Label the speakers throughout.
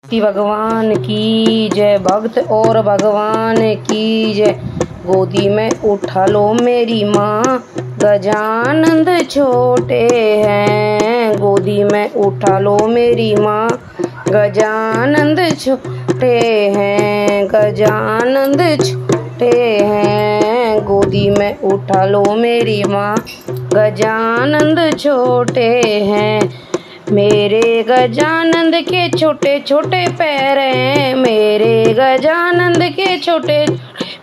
Speaker 1: भगवान की जय, भक्त और भगवान की जय। गोदी में उठा लो मेरी माँ, गजानंद छोटे हैं। गोदी में उठा लो मेरी माँ, गजानंद छोटे हैं। गजानंद छोटे हैं। गोदी में उठा लो मेरी माँ, गजानंद छोटे हैं। मेरे गजानंद के छोटे छोटे पैर हैं। मेरे गजानंद के छोटे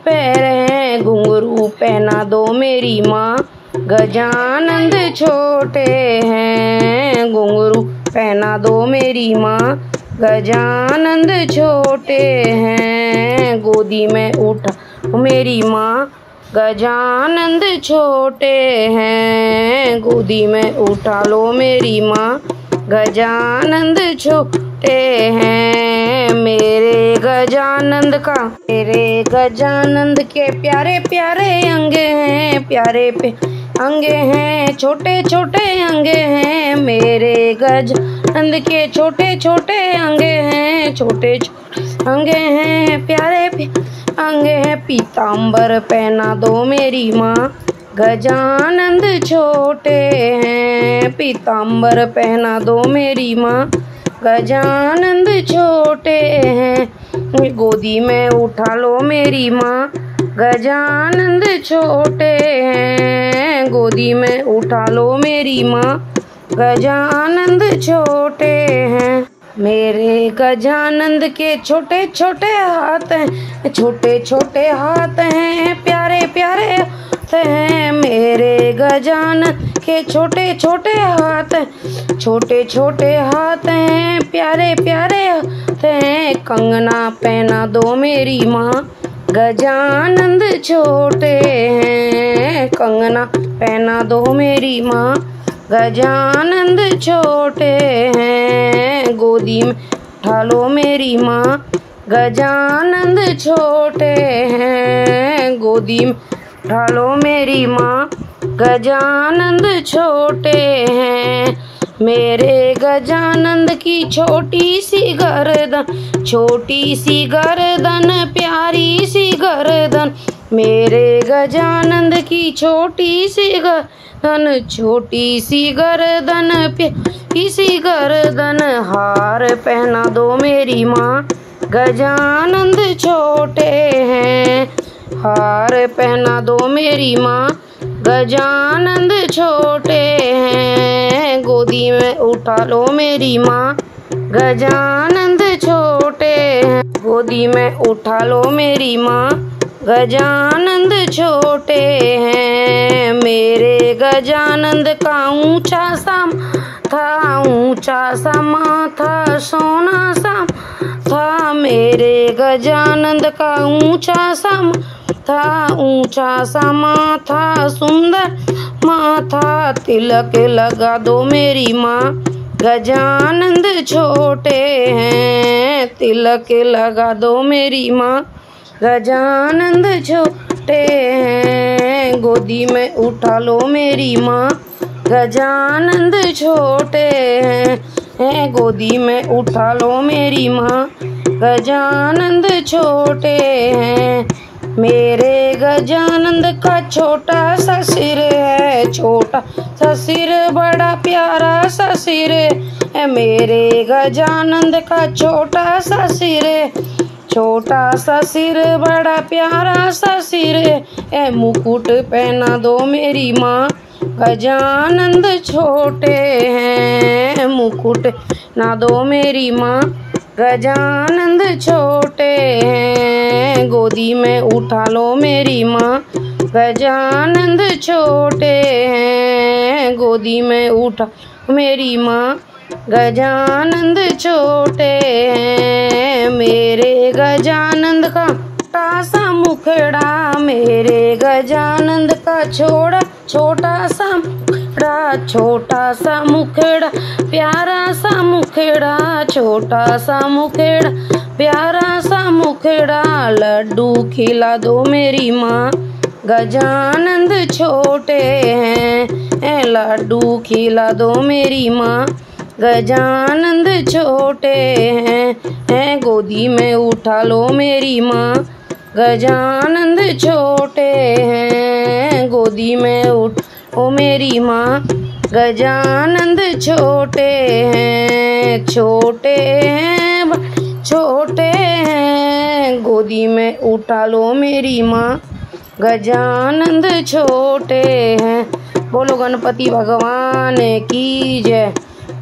Speaker 1: पैर हैं। घुंघरू पहना दो मेरी माँ, गजानंद छोटे हैं। घुंघरू पहना दो मेरी माँ, गजानंद छोटे हैं। गोदी में उठा मेरी माँ, गजानंद छोटे हैं। गोदी में उठा लो मेरी माँ, गजानंद छोटे हैं। मेरे गजानंद के प्यारे प्यारे अंगे हैं। प्यारे अंगे हैं, छोटे छोटे अंगे हैं। मेरे गजानंद के छोटे छोटे अंगे हैं। छोटे छोटे अंगे हैं, प्यारे अंगे हैं। पीताम्बर पहना दो मेरी माँ, गजानंद छोटे हैं। पीताम्बर पहना दो मेरी माँ, गजानंद छोटे हैं। गोदी में उठा लो मेरी माँ, गजानंद छोटे हैं। गोदी में उठा लो मेरी माँ, गजानंद छोटे हैं। मेरे गजानंद के छोटे छोटे हाथ हैं। छोटे छोटे हाथ हैं, प्यारे प्यारे हाथ हैं। मेरे गजानंद के छोटे छोटे हाथ हैं। छोटे छोटे हाथ हैं, प्यारे प्यारे हाथ हैं। कंगना पहना दो मेरी माँ, गजानंद छोटे हैं। कंगना पहना दो मेरी माँ, गजानंद छोटे हैं। गोदी में उठा लो मेरी माँ, गजानंद छोटे हैं। गोदी में उठा लो मेरी माँ, गजानंद छोटे हैं। मेरे गजानंद की छोटी सी गर्दन, छोटी सी गर्दन, प्यारी सी गर्दन। मेरे गजानंद की छोटी सी गर्दन, छोटी सी गर्दन, प्यारी सी गर्दन। हार पहना दो मेरी माँ, गजानंद छोटे हैं। हार पहना दो मेरी माँ, गजानंद छोटे हैं। गोदी में उठा लो मेरी माँ, गजानंद छोटे हैं। गोदी में उठा लो मेरी माँ, गजानंद छोटे हैं। मेरे गजानंद का ऊंचा सा था, ऊंचा सा माथा, सोना सा था। मेरे गजानंद का ऊंचा सा था, ऊंचा सा माथा, सुंदर माथा। तिलक लगा दो मेरी माँ, गजानंद छोटे हैं। तिलक लगा दो मेरी माँ, गजानंद छोटे हैं। गोदी में उठा लो मेरी माँ, गजानंद छोटे हैं। गोदी में उठा लो मेरी माँ, गजानंद छोटे हैं। मेरे गजानंद का छोटा सा सिर है। छोटा सा सिर, बड़ा प्यारा सा सिर है। मेरे गजानंद का छोटा सा सिर है। छोटा सा सिर, बड़ा प्यारा सा सिर है। मुकुट पहना दो मेरी माँ, गजानंद छोटे हैं। मुकुट ना दो मेरी माँ, गजानंद छोटे हैं। गोदी में उठा लो मेरी माँ, गजानंद छोटे हैं। गोदी में उठा मेरी माँ, गजानंद छोटे हैं। मेरे गजानंद का छोटा सा मुखड़ा, मेरे गजानंद का छोटा सा मुखड़ा। छोटा सा मुखड़ा, प्यारा सा मुखड़ा। छोटा सा मुखड़ा, प्यारा सा मुखड़ा। लड्डू खिला दो मेरी माँ, गजानंद छोटे हैं। लड्डू खिला दो मेरी माँ, गजानंद छोटे हैं गोदी में उठा लो मेरी माँ। गजानंद छोटे हैं गोदी में उठो मेरी माँ। गजानंद छोटे हैं छोटे हैं गोदी में उठा लो मेरी माँ। गजानंद छोटे हैं। बोलो गणपति भगवान की जय।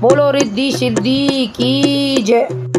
Speaker 1: बोलो रिद्धि सिद्धि की जय।